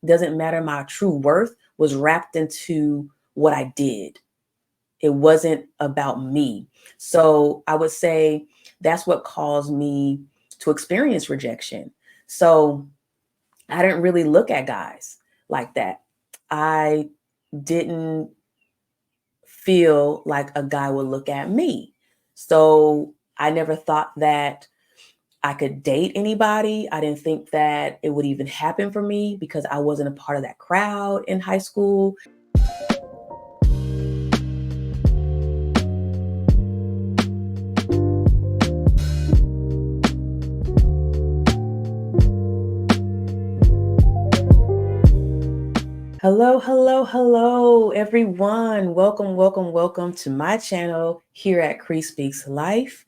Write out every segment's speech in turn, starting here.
doesn't matter. My true worth was wrapped into what I did. It wasn't about me. So I would say that's what caused me to experience rejection. So I didn't really look at guys like that. I didn't feel like a guy would look at me. So I never thought that I could date anybody. I didn't think that it would even happen for me because I wasn't a part of that crowd in high school. Hello, hello, hello, everyone. Welcome, welcome, welcome to my channel here at Cree Speaks Life.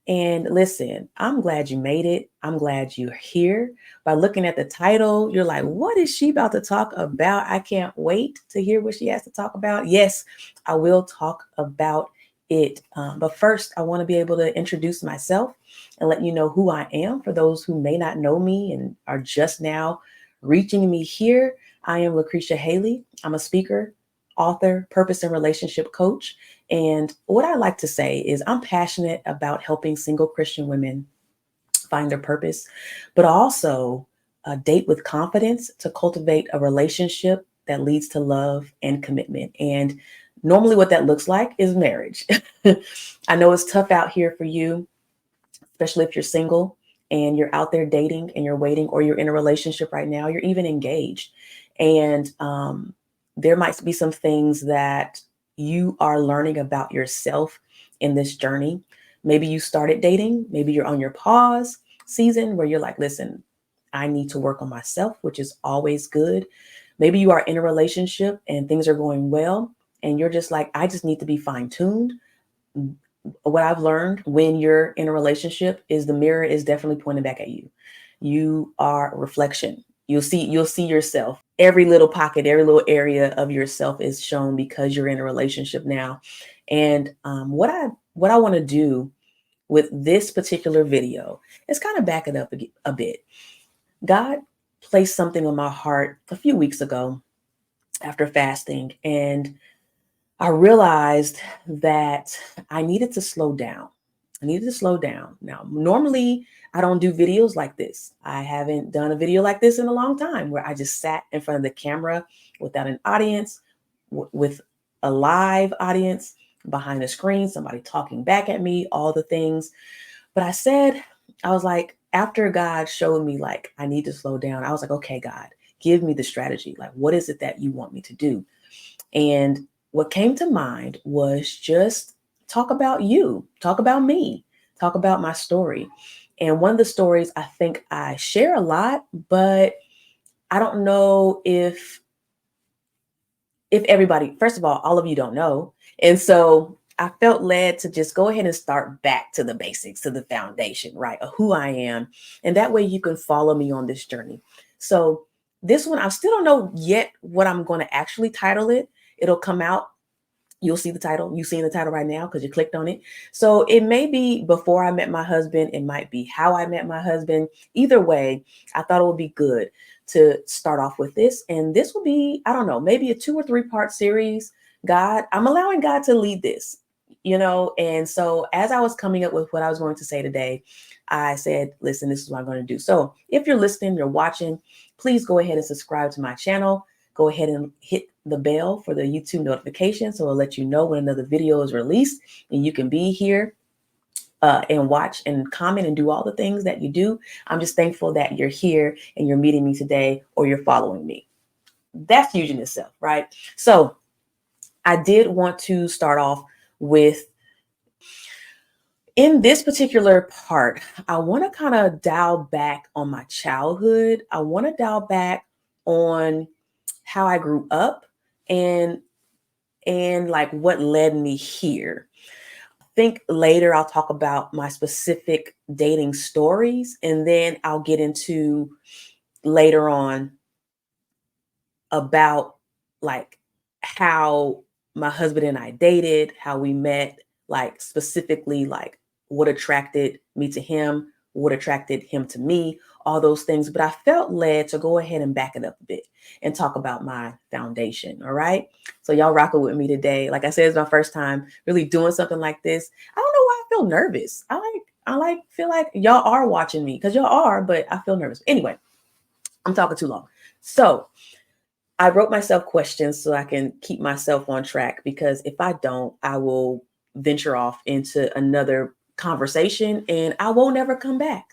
And listen, I'm glad you made it. I'm glad you're here. By looking at the title, you're like, what is she about to talk about? I can't wait to hear what she has to talk about. Yes, I will talk about it. But first, I want to be able to introduce myself and let you know who I am for those who may not know me and are just now reaching me here. I am Lucretia Haley. I'm a speaker, author, purpose and relationship coach. And what I like to say is I'm passionate about helping single Christian women find their purpose, but also date with confidence to cultivate a relationship that leads to love and commitment. And normally, what that looks like is marriage. I know it's tough out here for you, especially if you're single and you're out there dating and you're waiting, or you're in a relationship right now, you're even engaged. And there might be some things that you are learning about yourself in this journey. Maybe you started dating, maybe you're on your pause season where you're like, listen, I need to work on myself, which is always good. Maybe you are in a relationship and things are going well, and you're just like, I just need to be fine tuned. What I've learned when you're in a relationship is the mirror is definitely pointing back at you. You are a reflection. You'll see yourself. Every little pocket, every little area of yourself is shown because you're in a relationship now. And what I want to do with this particular video is kind of back it up a bit. God placed something on my heart a few weeks ago after fasting, and I realized that I needed to slow down. I needed to slow down. Now, normally I don't do videos like this. I haven't done a video like this in a long time where I just sat in front of the camera without an audience, with a live audience behind the screen, somebody talking back at me, all the things. But I was like, after God showed me like I need to slow down, I was like, okay, God, give me the strategy. Like, what is it that you want me to do? And what came to mind was just talk about you, talk about me, talk about my story. And one of the stories I think I share a lot, but I don't know if everybody, first of all of you don't know. And so I felt led to just go ahead and start back to the basics, to the foundation, right, of who I am. And that way you can follow me on this journey. So this one, I still don't know yet what I'm going to actually title it. It'll come out. You'll see the title. You're seeing the title right now because you clicked on it. So it may be before I met my husband. It might be how I met my husband. Either way, I thought it would be good to start off with this. And this will be, I don't know, maybe a 2 or 3 part series. I'm allowing God to lead this, And so as I was coming up with what I was going to say today, I said, listen, this is what I'm going to do. So if you're listening, you're watching, please go ahead and subscribe to my channel. Go ahead and hit the bell for the YouTube notification so it'll let you know when another video is released, and you can be here and watch and comment and do all the things that you do. I'm just thankful that you're here and you're meeting me today, or you're following me. That's huge in itself, right? So I did want to start off with, in this particular part, I want to kind of dial back on my childhood. I want to dial back on how I grew up and like what led me here. I think later I'll talk about my specific dating stories, and then I'll get into later on about like how my husband and I dated, how we met, like specifically like what attracted me to him, what attracted him to me, all those things, but I felt led to go ahead and back it up a bit and talk about my foundation. All right. So y'all rocking with me today. Like I said, it's my first time really doing something like this. I don't know why I feel nervous. I feel like y'all are watching me because y'all are, but I feel nervous. Anyway, I'm talking too long. So I wrote myself questions so I can keep myself on track, because if I don't, I will venture off into another conversation and I won't ever come back.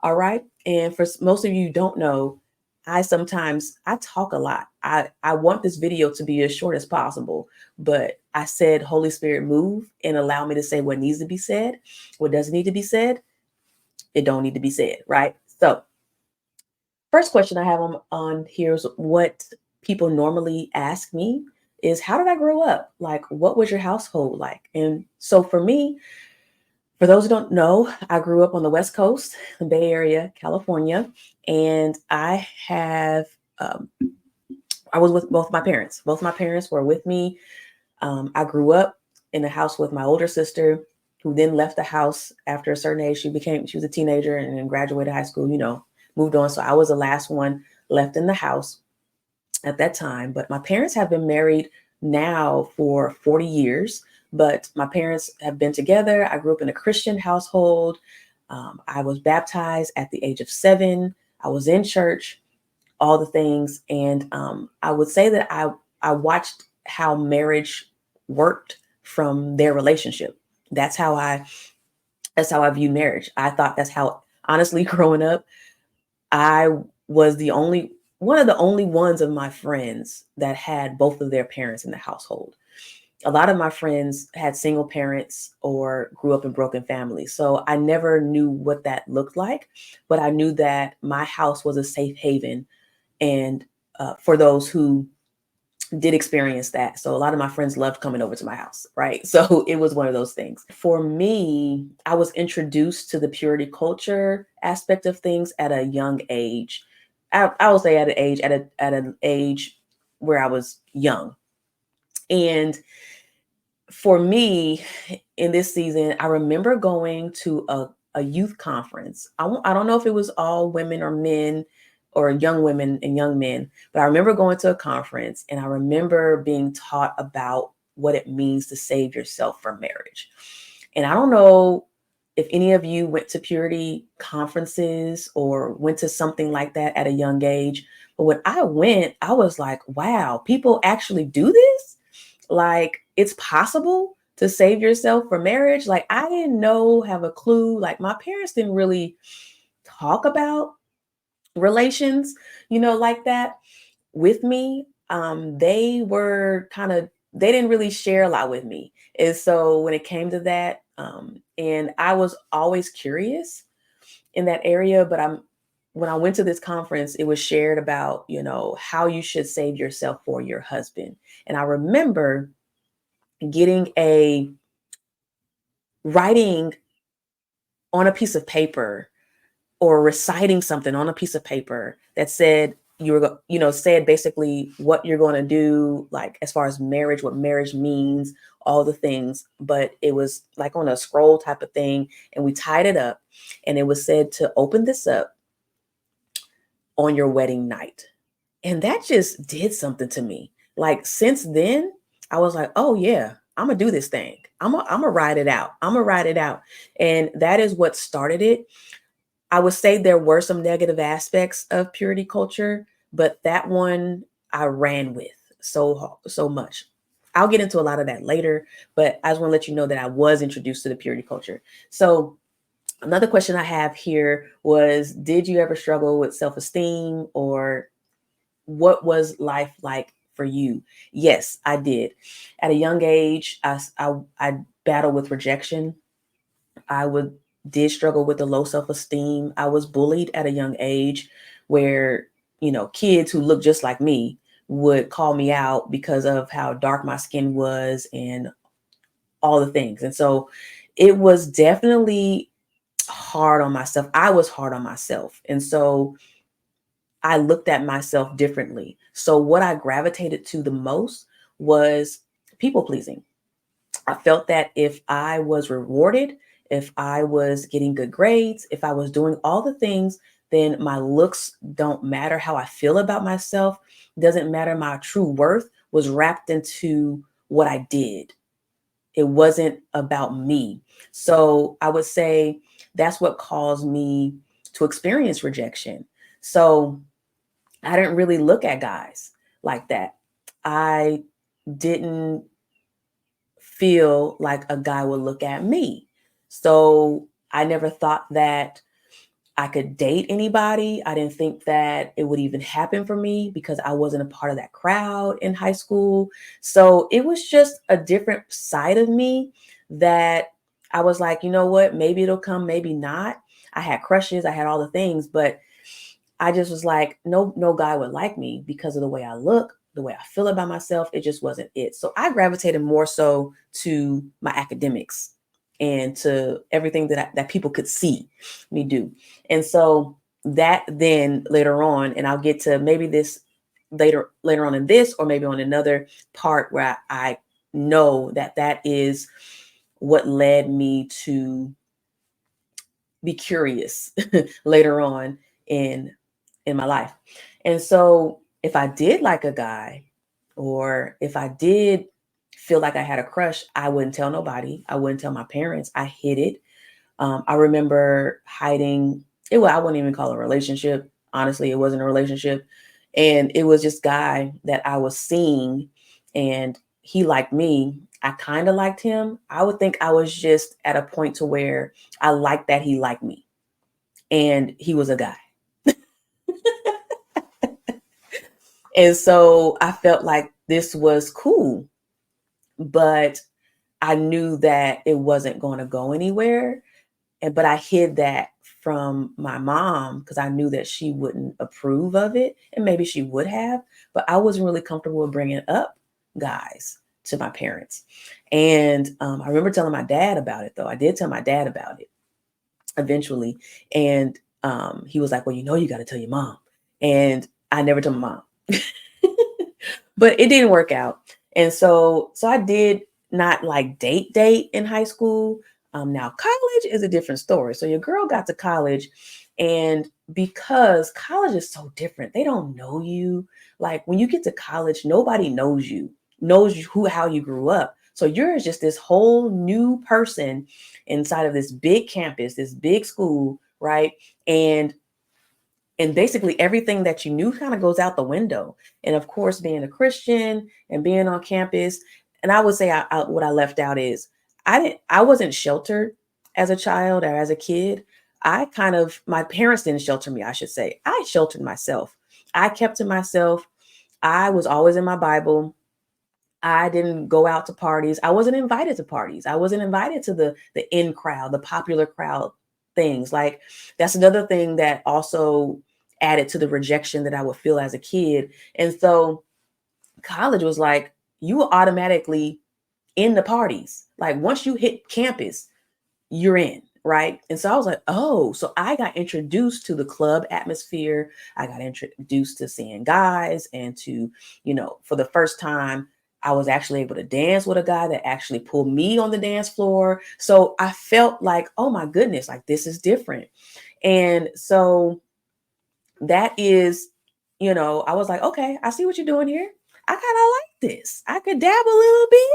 All right. And for most of you who don't know, I talk a lot. I want this video to be as short as possible, but I said, Holy Spirit, move and allow me to say what needs to be said. What doesn't need to be said, it don't need to be said. Right. So first question I have on here is what people normally ask me is, how did I grow up? Like, what was your household like? And so for me, for those who don't know, I grew up on the West Coast, the Bay Area, California, and um, I was with both my parents. Both my parents were with me. I grew up in a house with my older sister, who then left the house after a certain age. She was a teenager and then graduated high school, moved on. So I was the last one left in the house at that time. But my parents have been married now for 40 years, but my parents have been together. I grew up in a Christian household. I was baptized at the age of 7. I was in church, all the things. And I would say that I watched how marriage worked from their relationship. That's how I view marriage. I thought that's how, honestly, growing up, I was one of the only ones of my friends that had both of their parents in the household. A lot of my friends had single parents or grew up in broken families. So I never knew what that looked like, but I knew that my house was a safe haven. And for those who did experience that. So a lot of my friends loved coming over to my house, right? So it was one of those things. For me, I was introduced to the purity culture aspect of things at a young age. I will say at an age where I was young. And for me, in this season, I remember going to a youth conference. I don't know if it was all women or men or young women and young men, but I remember going to a conference and I remember being taught about what it means to save yourself from marriage. And I don't know if any of you went to purity conferences or went to something like that at a young age, but when I went, I was like, wow, people actually do this? Like, it's possible to save yourself from marriage? Like, I didn't know, have a clue. Like, my parents didn't really talk about relations, like that with me. They didn't really share a lot with me. And so when it came to that, and I was always curious in that area, but when I went to this conference, it was shared about, how you should save yourself for your husband. And I remember getting writing on a piece of paper or reciting something on a piece of paper that said said basically what you're going to do, like as far as marriage, what marriage means, all the things. But it was like on a scroll type of thing, and we tied it up, and it was said to open this up on your wedding night. And that just did something to me. Like, since then, I was like, oh yeah, I'm gonna do this thing. I'm gonna ride it out. I'm gonna ride it out. And that is what started it. I would say there were some negative aspects of purity culture, but that one I ran with so much. I'll get into a lot of that later, but I just want to let you know that I was introduced to the purity culture. So another question I have here was, did you ever struggle with self-esteem, or what was life like for you? Yes, I did. At a young age, I battled with rejection. I did struggle with the low self-esteem. I was bullied at a young age where, kids who looked just like me would call me out because of how dark my skin was and all the things. And so it was definitely hard on myself. I was hard on myself. And so I looked at myself differently. So what I gravitated to the most was people pleasing. I felt that if I was rewarded, if I was getting good grades, if I was doing all the things then my looks don't matter. How I feel about myself doesn't matter. My true worth was wrapped into what I did. It wasn't about me. So I would say that's what caused me to experience rejection. So I didn't really look at guys like that. I didn't feel like a guy would look at me. So I never thought that I could date anybody. I didn't think that it would even happen for me because I wasn't a part of that crowd in high school. So it was just a different side of me that I was like, you know what? Maybe it'll come, maybe not. I had crushes, I had all the things, but I just was like, no guy would like me because of the way I look, the way I feel about myself. It just wasn't it. So I gravitated more so to my academics and to everything that people could see me do. And so that then later on, and I'll get to maybe this later on in this, or maybe on another part where I know that is what led me to be curious later on in my life. And so if I did like a guy, or if I did feel like I had a crush, I wouldn't tell nobody. I wouldn't tell my parents. I hid it. I remember hiding it. Well, I wouldn't even call it a relationship. Honestly, it wasn't a relationship. And it was just guy that I was seeing, and he liked me. I kind of liked him. I would think I was just at a point to where I liked that he liked me, and he was a guy. And so I felt like this was cool, but I knew that it wasn't going to go anywhere. But I hid that from my mom because I knew that she wouldn't approve of it, and maybe she would have, but I wasn't really comfortable with bringing up guys to my parents. And I remember telling my dad about it, though. I did tell my dad about it eventually, and he was like, "Well, you got to tell your mom." And I never told my mom. But it didn't work out. And so I did not like date in high school. Now college is a different story. So your girl got to college, and because college is so different, they don't know you. Like when you get to college, nobody knows you who how you grew up. So you're just this whole new person inside of this big campus, this big school, right? And basically everything that you knew kind of goes out the window. And of course, being a Christian and being on campus, and I would say what I left out is I wasn't sheltered as a child or as a kid. My parents didn't shelter me, I should say. I sheltered myself. I kept to myself. I was always in my Bible. I didn't go out to parties. I wasn't invited to parties. I wasn't invited to the in crowd, the popular crowd things. Like that's another thing that also added to the rejection that I would feel as a kid. And so college was like you were automatically in the parties. Like once you hit campus, you're in, right? And so I was like, oh, so I got introduced to the club atmosphere. I got introduced to seeing guys, and to, for the first time, I was actually able to dance with a guy that actually pulled me on the dance floor. So I felt like, oh my goodness, like this is different. And so that is, I was like, okay, I see what you're doing here. I kind of like this. I could dabble a little bit,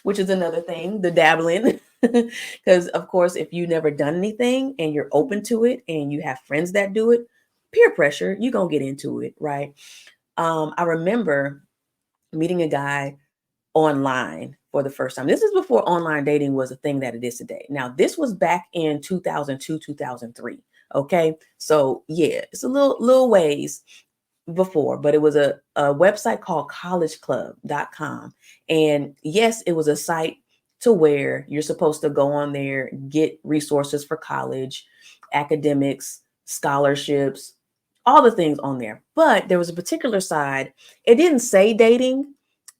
which is another thing, the dabbling. Because, of course, if you never done anything and you're open to it and you have friends that do it, peer pressure, you're going to get into it, right? I remember meeting a guy online for the first time. This is before online dating was a thing that it is today. Now, this was back in 2002, 2003. Okay. So yeah, it's a little ways before, but it was a website called collegeclub.com. And yes, it was a site to where you're supposed to go on there, get resources for college, academics, scholarships, all the things on there. But there was a particular side. It didn't say dating.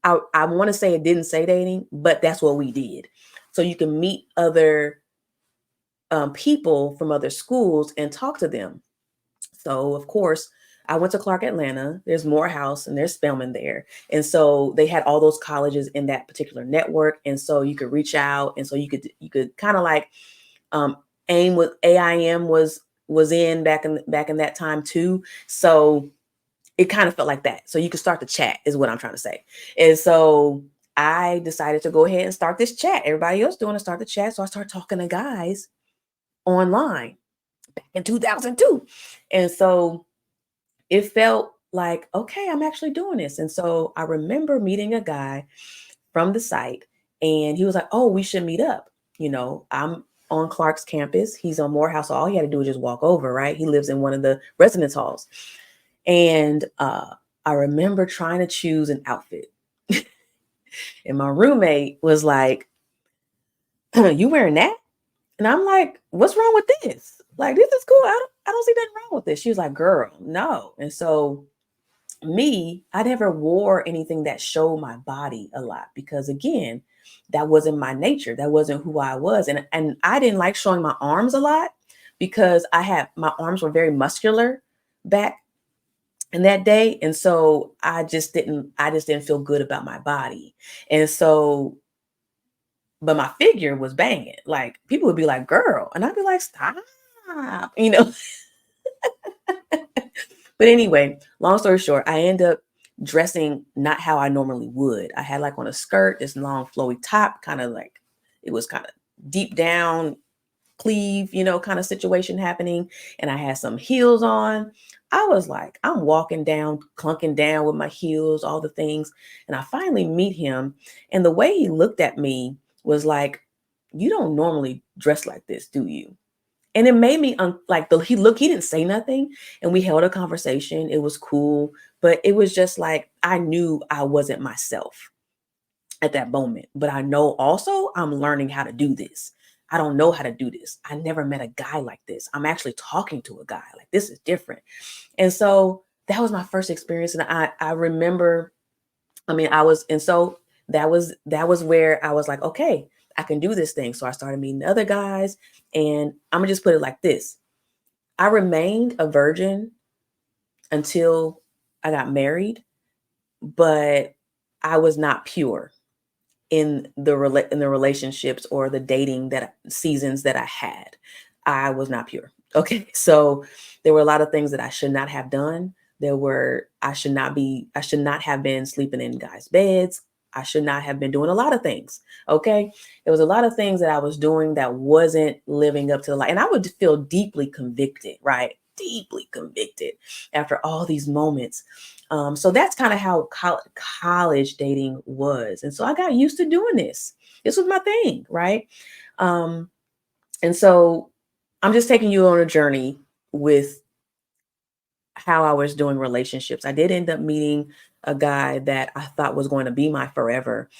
I want to say it didn't say dating, but that's what we did. So you can meet other people from other schools and talk to them. So, of course, I went to Clark Atlanta. There's Morehouse and there's Spelman there. And so they had all those colleges in that particular network. And so you could reach out. And so you could kind of like um, AIM was was in back in that time too. So it kind of felt like that. So you could start the chat is what I'm trying to say. And so I decided to go ahead and start this chat. Everybody else doing to start the chat. So I started talking to guys online back in 2002. And so it felt like, okay, I'm actually doing this. And so I remember meeting a guy from the site and he was like, oh, we should meet up. I'm on Clark's campus. He's on Morehouse. So all he had to do was just walk over, right? He lives in one of the residence halls. And I remember trying to choose an outfit. And my roommate was like, you wearing that? And I'm like, what's wrong with this? Like, this is cool. I don't see nothing wrong with this. She was like, girl, no. And so I never wore anything that showed my body a lot because again, that wasn't my nature. That wasn't who I was. And I didn't like showing my arms a lot because my arms were very muscular back in that day. And so I just didn't feel good about my body. And so, but my figure was banging. Like people would be like, girl, and I'd be like, stop, you know. But anyway, long story short, I end up dressing not how I normally would. I had like on a skirt, this long flowy top, kind of like it was kind of deep down cleave, kind of situation happening. And I had some heels on. I was like, I'm walking down, clunking down with my heels, all the things. And I finally meet him. And the way he looked at me was like, you don't normally dress like this, do you? And it made me he didn't say nothing. And we held a conversation. It was cool. But it was just like, I knew I wasn't myself at that moment. But I know also I'm learning how to do this. I don't know how to do this. I never met a guy like this. I'm actually talking to a guy. Like this is different. And so that was my first experience. And I remember, so that was where I was like, okay, I can do this thing. So I started meeting other guys. And I'm gonna just put it like this. I remained a virgin until I got married, but I was not pure in the relationships or the dating that seasons that I had. I was not pure. Okay. So there were a lot of things that I should not have done. I should not have been sleeping in guys' beds. I should not have been doing a lot of things. Okay. There was a lot of things that I was doing that wasn't living up to the light. And I would feel deeply convicted, right? Deeply convicted after all these moments. So that's kind of how college dating was. And so I got used to doing this. This was my thing, right? Um, and so I'm just taking you on a journey with how I was doing relationships. I did end up meeting a guy that I thought was going to be my forever.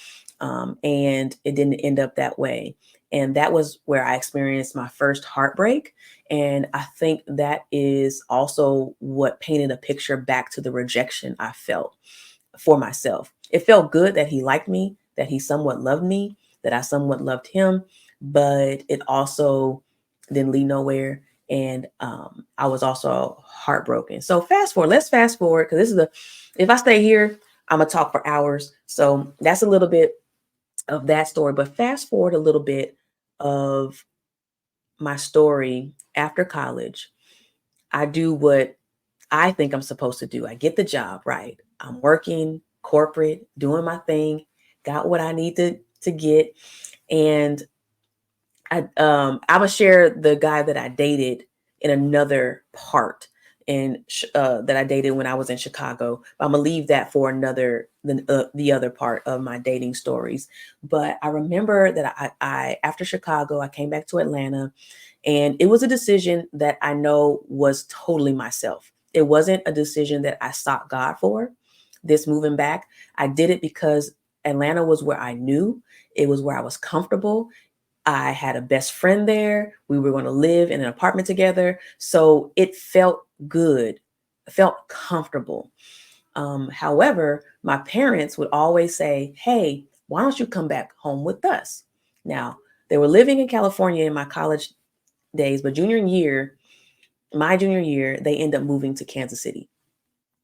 And it didn't end up that way. And that was where I experienced my first heartbreak. And I think that is also what painted a picture back to the rejection I felt for myself. It felt good that he liked me, that he somewhat loved me, that I somewhat loved him, but it also didn't lead nowhere. And I was also heartbroken. So let's fast forward because if I stay here, I'm gonna talk for hours. So that's a little bit of that story. But fast forward a little bit of my story after college. I do what I think I'm supposed to do. I get the job, right? I'm working corporate, doing my thing, got what I need to get. And I'm gonna share the guy that I dated in another part that I dated when I was in Chicago. I'm gonna leave that for the other part of my dating stories. But I remember that I after Chicago, I came back to Atlanta, and it was a decision that I know was totally myself. It wasn't a decision that I sought God for. This moving back, I did it because Atlanta was where I knew. It was where I was comfortable. I had a best friend there. We were going to live in an apartment together. So it felt good, felt comfortable. However, my parents would always say, hey, why don't you come back home with us? Now, they were living in California in my college days, but my junior year, they end up moving to Kansas City.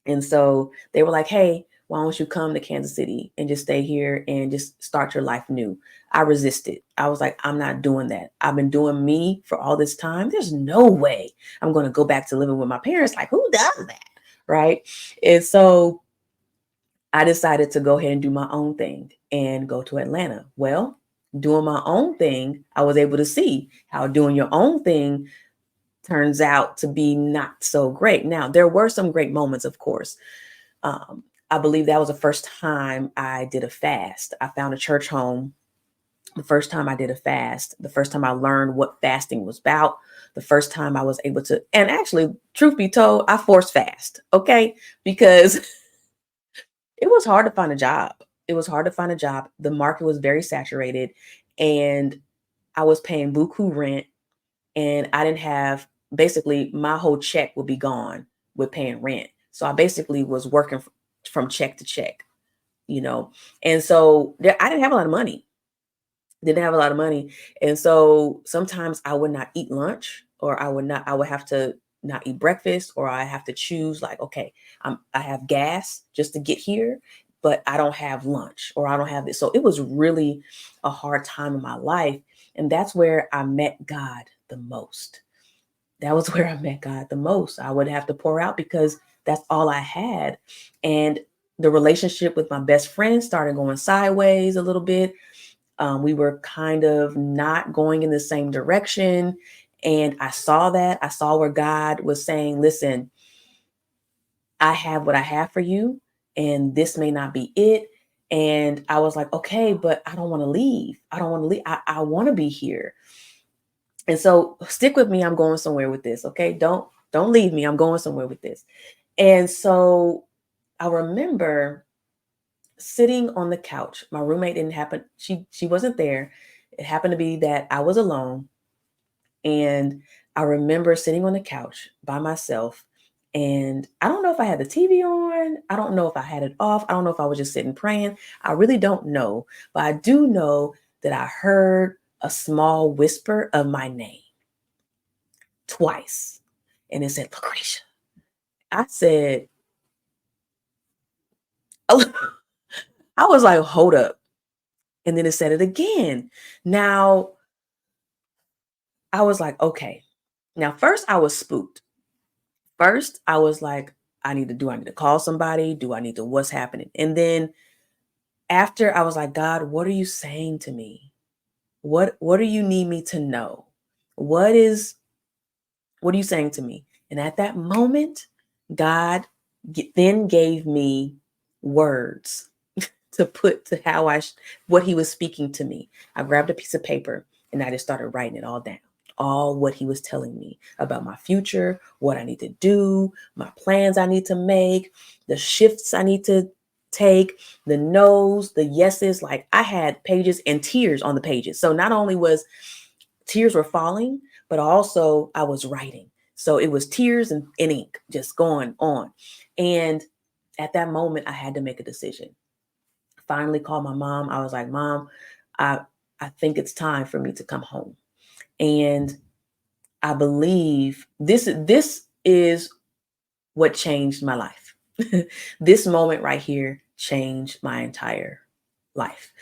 And so they were like, hey, Why don't you come to Kansas City and just stay here and just start your life new? I resisted. I was like, I'm not doing that. I've been doing me for all this time. There's no way I'm going to go back to living with my parents. Like, who does that? Right. And so I decided to go ahead and do my own thing and go to Atlanta. Well, doing my own thing, I was able to see how doing your own thing turns out to be not so great. Now, there were some great moments, of course. I believe that was the first time I did a fast. I found a church home. The first time I did a fast, the first time I learned what fasting was about, the first time I was able to, and actually, truth be told, I forced fast, okay? Because it was hard to find a job. It was hard to find a job. The market was very saturated, and I was paying buku rent, and I didn't have, basically my whole check would be gone with paying rent. So I basically was working from check to check, you know. And so I didn't have a lot of money. Didn't have a lot of money. And so sometimes I would not eat lunch, or I would have to not eat breakfast, or I have to choose like, okay, I have gas just to get here, but I don't have lunch, or I don't have this. So it was really a hard time in my life. And that's where I met God the most. That was where I met God the most. I would have to pour out because that's all I had. And the relationship with my best friend started going sideways a little bit. We were kind of not going in the same direction. And I saw that. I saw where God was saying, listen, I have what I have for you, and this may not be it. And I was like, okay, but I don't want to leave. I don't want to leave. I want to be here. And so stick with me. I'm going somewhere with this. Okay. Don't leave me. I'm going somewhere with this. And so I remember sitting on the couch. My roommate didn't happen. She wasn't there. It happened to be that I was alone. And I remember sitting on the couch by myself. And I don't know if I had the TV on. I don't know if I had it off. I don't know if I was just sitting praying. I really don't know. But I do know that I heard a small whisper of my name twice. And it said, Lucretia. I said, I was like, hold up. And then it said it again. Now, I was like, okay. Now, first I was spooked. First, I was like, do I need to call somebody? Do I need to, what's happening? And then after I was like, God, what are you saying to me? What do you need me to know? What are you saying to me? And at that moment, God then gave me words to put to what he was speaking to me. I grabbed a piece of paper and I just started writing it all down. All what he was telling me about my future, what I need to do, my plans I need to make, the shifts I need to take, the no's, the yeses. Like I had pages and tears on the pages. So not only was tears were falling, but also I was writing. So it was tears and ink just going on. And at that moment, I had to make a decision. Finally called my mom. I was like, Mom, I I think it's time for me to come home. And I believe this is what changed my life. This moment right here changed my entire life.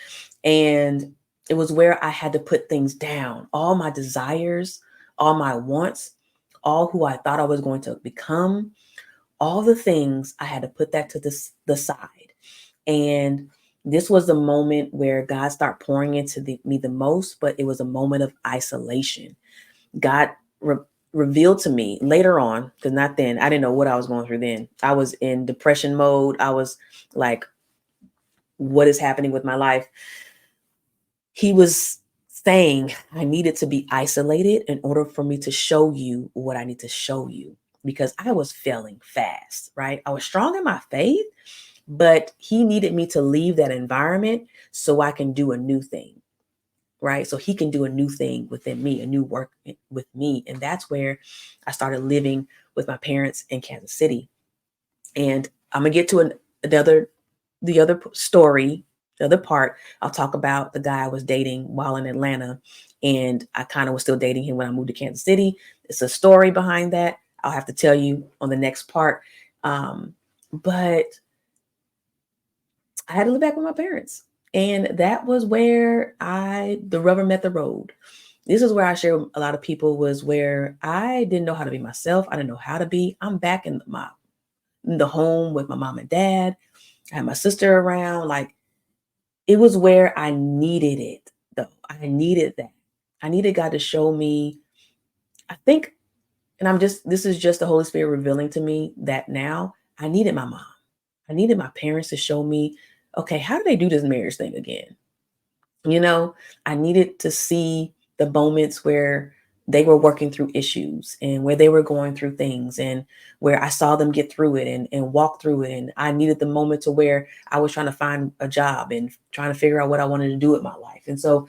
And it was where I had to put things down, all my desires, all my wants, all who I thought I was going to become, all the things I had to put that to the side. And this was the moment where God started pouring into me the most, but it was a moment of isolation. God revealed to me later on, because not then, I didn't know what I was going through then. I was in depression mode. I was like, what is happening with my life? He was saying I needed to be isolated in order for me to show you what I need to show you, because I was failing fast, right? I was strong in my faith, but he needed me to leave that environment so I can do a new thing, right? So he can do a new thing within me, a new work with me. And that's where I started living with my parents in Kansas City. And I'm going to get to the other story, the other part. I'll talk about the guy I was dating while in Atlanta. And I kind of was still dating him when I moved to Kansas City. It's a story behind that. I'll have to tell you on the next part. But I had to live back with my parents. And that was where the rubber met the road. This is where I share with a lot of people, was where I didn't know how to be myself. I didn't know how to be. I'm back in the home with my mom and dad. I had my sister around. Like, it was where I needed it though. I needed that. I needed God to show me, I think, and this is just the Holy Spirit revealing to me that now I needed my mom. I needed my parents to show me, okay, how do they do this marriage thing again? You know, I needed to see the moments where they were working through issues and where they were going through things, and where I saw them get through it and walk through it. And I needed the moment to where I was trying to find a job and trying to figure out what I wanted to do with my life. And so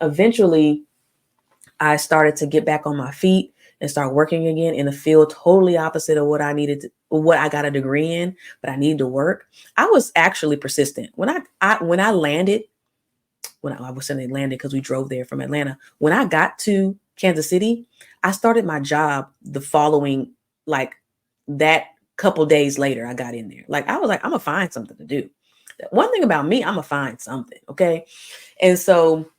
eventually I started to get back on my feet and start working again in a field totally opposite of what I got a degree in, but I needed to work. I was actually persistent. When I landed, when I was saying landed because we drove there from Atlanta. When I got to Kansas City, I started my job the following, like, that couple days later, I got in there. Like, I was like, I'm gonna find something to do. One thing about me, I'm gonna find something. Okay. And so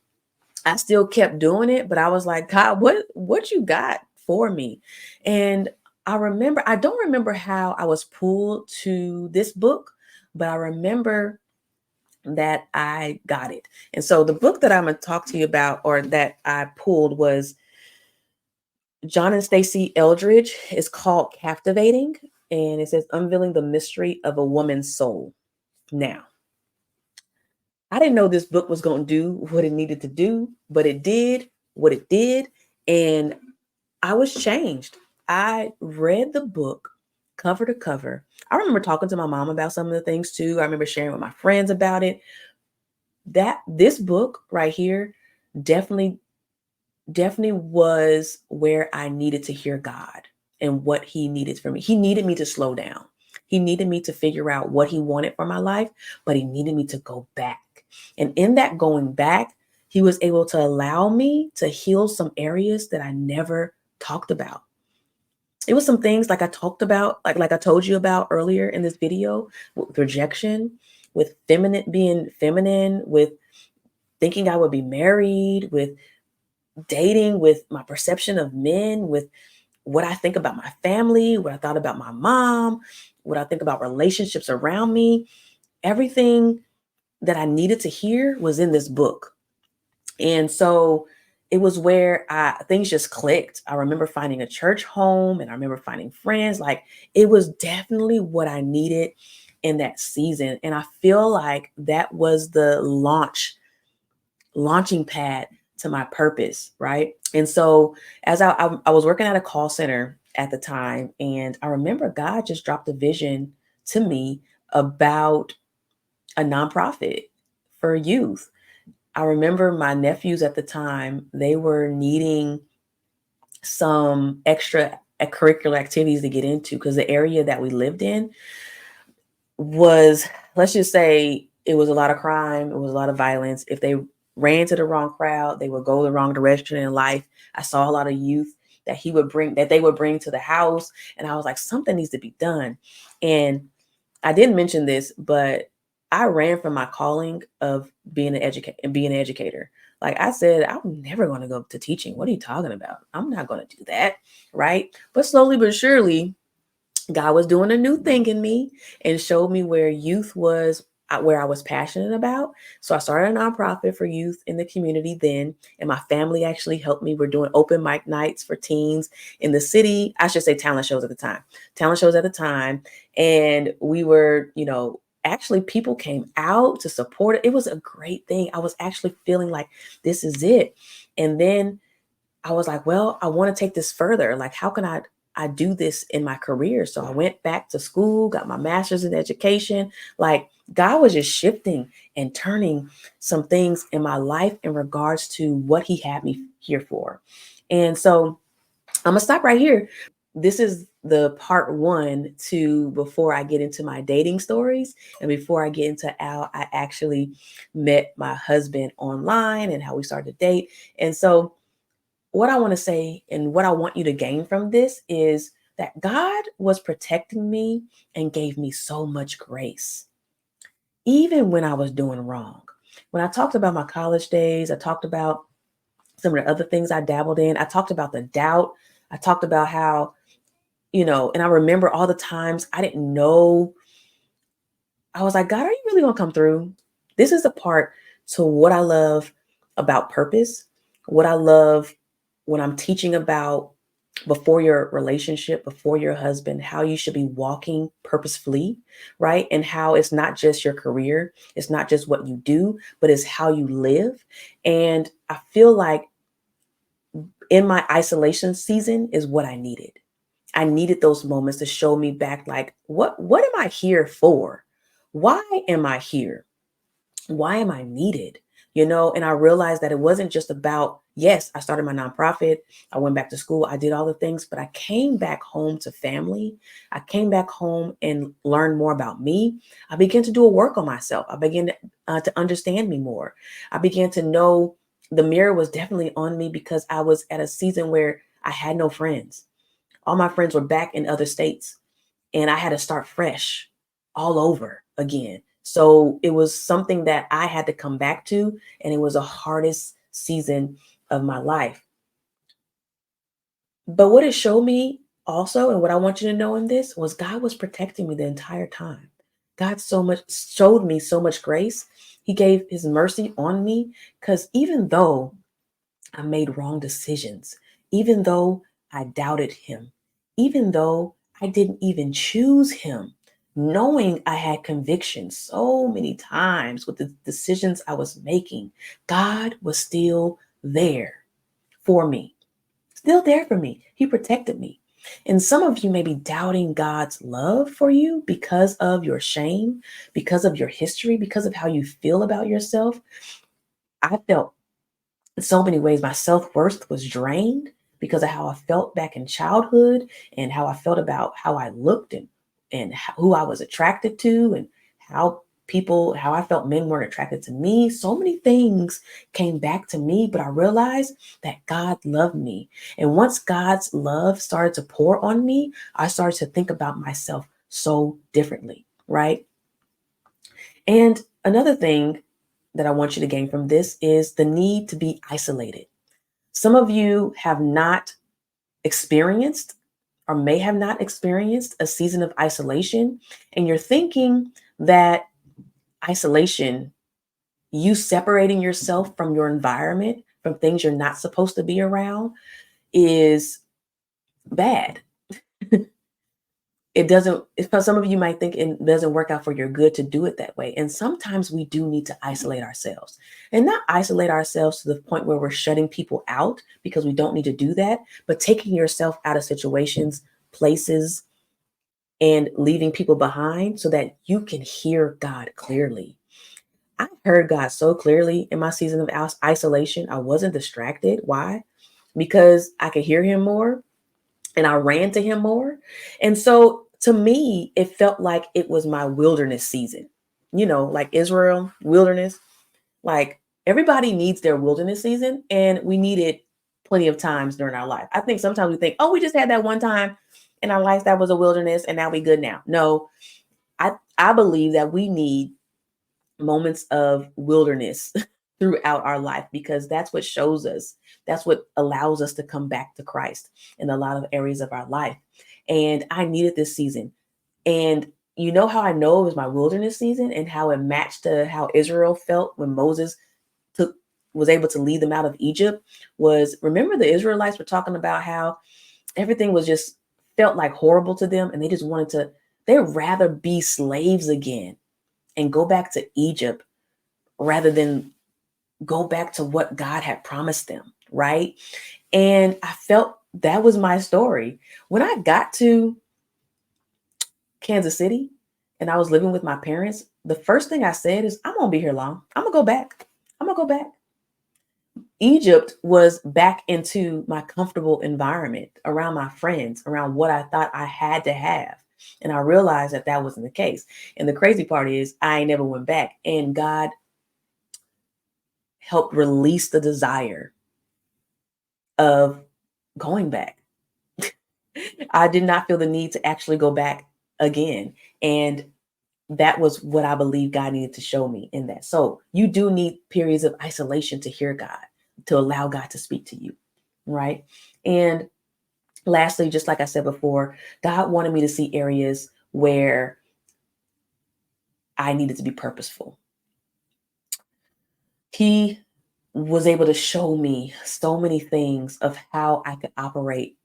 I still kept doing it, but I was like, God, what you got for me? And I don't remember how I was pulled to this book, but I remember that I got it. And so the book that I'm going to talk to you about, or that I pulled, was John and Stacey Eldridge. It's called Captivating, and it says Unveiling the Mystery of a Woman's Soul. Now, I didn't know this book was going to do what it needed to do, but it did what it did, and I was changed. I read the book cover to cover. I remember talking to my mom about some of the things too. I remember sharing with my friends about it. That this book right here definitely definitely was where I needed to hear God and what he needed from me. He needed me to slow down. He needed me to figure out what he wanted for my life, but he needed me to go back. And in that going back, he was able to allow me to heal some areas that I never talked about. It was some things like I talked about, like I told you about earlier in this video, with rejection, with being feminine, with thinking I would be married, with dating, with my perception of men, with what I think about my family, what I thought about my mom, what I think about relationships around me. Everything that I needed to hear was in this book. And so it was where things just clicked. I remember finding a church home, and I remember finding friends. Like, it was definitely what I needed in that season. And I feel like that was the launching pad to my purpose, right? And so as I was working at a call center at the time, and I remember God just dropped a vision to me about a nonprofit for youth. I remember my nephews at the time, they were needing some extra curricular activities to get into, because the area that we lived in was, let's just say, it was a lot of crime, it was a lot of violence. If they ran to the wrong crowd, they would go the wrong direction in life. I saw a lot of youth that they would bring to the house, and I was like, something needs to be done. And I didn't mention this, but I ran from my calling of being an educator. Like I said, I'm never going to go to teaching. What are you talking about? I'm not going to do that, right? But slowly but surely, God was doing a new thing in me and showed me where youth was, where I was passionate about. So I started a nonprofit for youth in the community then, and my family actually helped me. We're doing open mic nights for teens in the city. I should say talent shows at the time. And we were, actually people came out to support it. It was a great thing. I was actually feeling like this is it. And then I was like, well, I want to take this further. Like, how can I do this in my career? So I went back to school, got my master's in education. Like, God was just shifting and turning some things in my life in regards to what he had me here for. And so I'm gonna stop right here. This is the part one to before I get into my dating stories, and before I get into how I actually met my husband online and how we started to date. And so what I want to say and what I want you to gain from this is that God was protecting me and gave me so much grace. even when I was doing wrong. When I talked about my college days, I talked about some of the other things I dabbled in. I talked about the doubt. I talked about how, and I remember all the times I didn't know. I was like, God, are you really going to come through? This is a part to what I love about purpose, what I love when I'm teaching about before your relationship, before your husband, how you should be walking purposefully, right? And how it's not just your career, it's not just what you do, but it's how you live. And I feel like in my isolation season is what I needed. I needed those moments to show me back, like, what am I here for? Why am I here? Why am I needed? And I realized that it wasn't just about, yes, I started my nonprofit, I went back to school, I did all the things, but I came back home to family. I came back home and learned more about me. I began to do a work on myself. I began to understand me more. I began to know the mirror was definitely on me because I was at a season where I had no friends. All my friends were back in other states and I had to start fresh all over again. So it was something that I had to come back to, and it was the hardest season of my life. But what it showed me also, and what I want you to know in this, was God was protecting me the entire time. God so much showed me so much grace. He gave his mercy on me because even though I made wrong decisions, even though I doubted him, even though I didn't even choose him, knowing I had conviction so many times with the decisions I was making, God was still there for me, still there for me. He protected me. And some of you may be doubting God's love for you because of your shame, because of your history, because of how you feel about yourself. I felt in so many ways my self-worth was drained because of how I felt back in childhood and how I felt about how I looked and who I was attracted to and how I felt men weren't attracted to me. So many things came back to me, but I realized that God loved me. And once God's love started to pour on me, I started to think about myself so differently, right? And another thing that I want you to gain from this is the need to be isolated. Some of you have not experienced or may have not experienced a season of isolation, and you're thinking that isolation, you separating yourself from your environment, from things you're not supposed to be around, is bad. It doesn't, because some of you might think it doesn't work out for your good to do it that way. And sometimes we do need to isolate ourselves, and not isolate ourselves to the point where we're shutting people out, because we don't need to do that, but taking yourself out of situations, places, and leaving people behind so that you can hear God clearly. I heard God so clearly in my season of isolation. I wasn't distracted. Why? Because I could hear him more and I ran to him more. And so to me, it felt like it was my wilderness season, like Israel, wilderness. Like everybody needs their wilderness season, and we need it plenty of times during our life. I think sometimes we think, oh, we just had that one time in our life that was a wilderness and now we good now. No, I believe that we need moments of wilderness throughout our life, because that's what shows us, that's what allows us to come back to Christ in a lot of areas of our life. And I needed this season. And you know how I know it was my wilderness season and how it matched to how Israel felt when Moses took was able to lead them out of Egypt? Was, remember, the Israelites were talking about how everything was just felt like horrible to them, and they just wanted to, they'd rather be slaves again and go back to Egypt rather than go back to what God had promised them, right? And I felt that was my story. When I got to Kansas City and I was living with my parents, the first thing I said is, I'm gonna be here long. I'm gonna go back. I'm gonna go back. Egypt was back into my comfortable environment, around my friends, around what I thought I had to have. And I realized that that wasn't the case. And the crazy part is, I never went back. And God helped release the desire of going back. I did not feel the need to actually go back again. And that was what I believe God needed to show me in that. So you do need periods of isolation to hear God, to allow God to speak to you, right? And lastly, just like I said before, God wanted me to see areas where I needed to be purposeful. He was able to show me so many things of how I could operate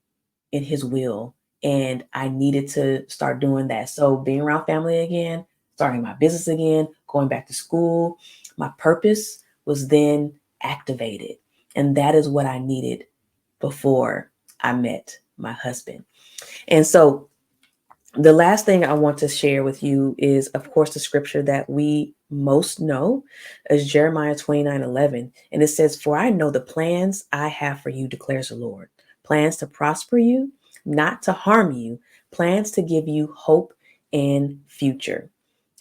in his will. And I needed to start doing that. So being around family again, starting my business again, going back to school, my purpose was then activated. And that is what I needed before I met my husband. And so the last thing I want to share with you is, of course, the scripture that we most know is Jeremiah 29:11. And it says, "For I know the plans I have for you, declares the Lord, plans to prosper you, not to harm you, plans to give you hope and future."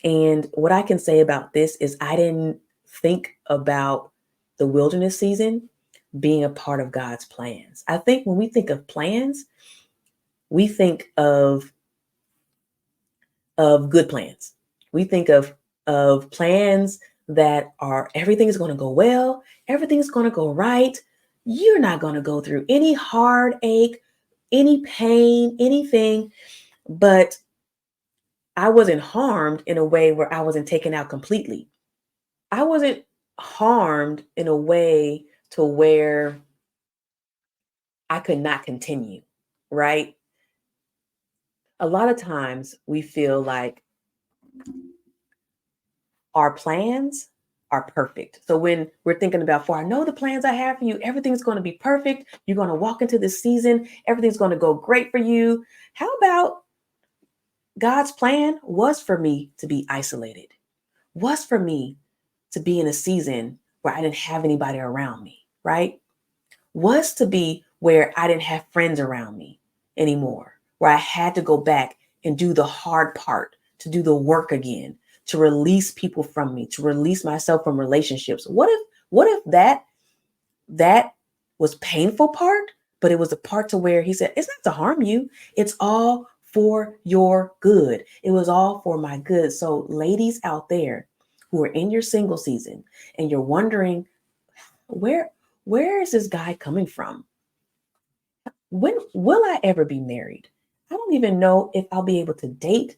And what I can say about this is I didn't think about the wilderness season being a part of God's plans. I think when we think of plans, we think of good plans. We think of plans that are everything is going to go well, everything's going to go right. You're not going to go through any heartache, any pain, anything. But I wasn't harmed in a way where I wasn't taken out completely. I wasn't harmed in a way to where I could not continue, right? A lot of times we feel like our plans are perfect. So when we're thinking about, for I know the plans I have for you, everything's going to be perfect. You're going to walk into this season, everything's going to go great for you. How about God's plan was for me to be isolated, was for me to be in a season where I didn't have anybody around me, right? Was to be where I didn't have friends around me anymore, where I had to go back and do the hard part, to do the work again, to release people from me, to release myself from relationships. What if that was painful part, but it was a part to where he said, it's not to harm you. It's all for your good. It was all for my good. So ladies out there who are in your single season and you're wondering, where where is this guy coming from? When will I ever be married? I don't even know if I'll be able to date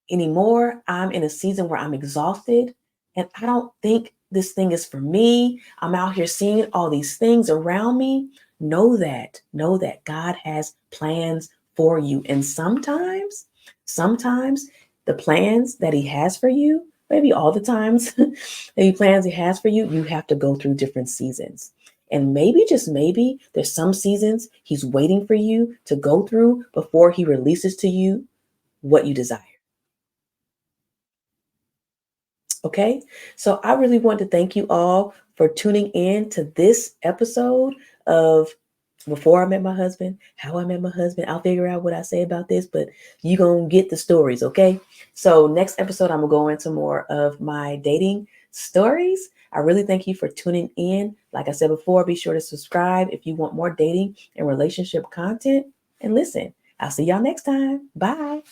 anymore. I'm in a season where I'm exhausted and I don't think this thing is for me. I'm out here seeing all these things around me. Know that God has plans for you. And sometimes the plans that he has for you, maybe all the times, the plans he has for you, you have to go through different seasons. And maybe, just maybe, there's some seasons he's waiting for you to go through before he releases to you what you desire. Okay. So I really want to thank you all for tuning in to this episode of Before I Met My Husband, How I Met My Husband. I'll figure out what I say about this, but you're going to get the stories. Okay. So next episode, I'm going to go into more of my dating stories. I really thank you for tuning in. Like I said before, be sure to subscribe if you want more dating and relationship content. And listen, I'll see y'all next time. Bye.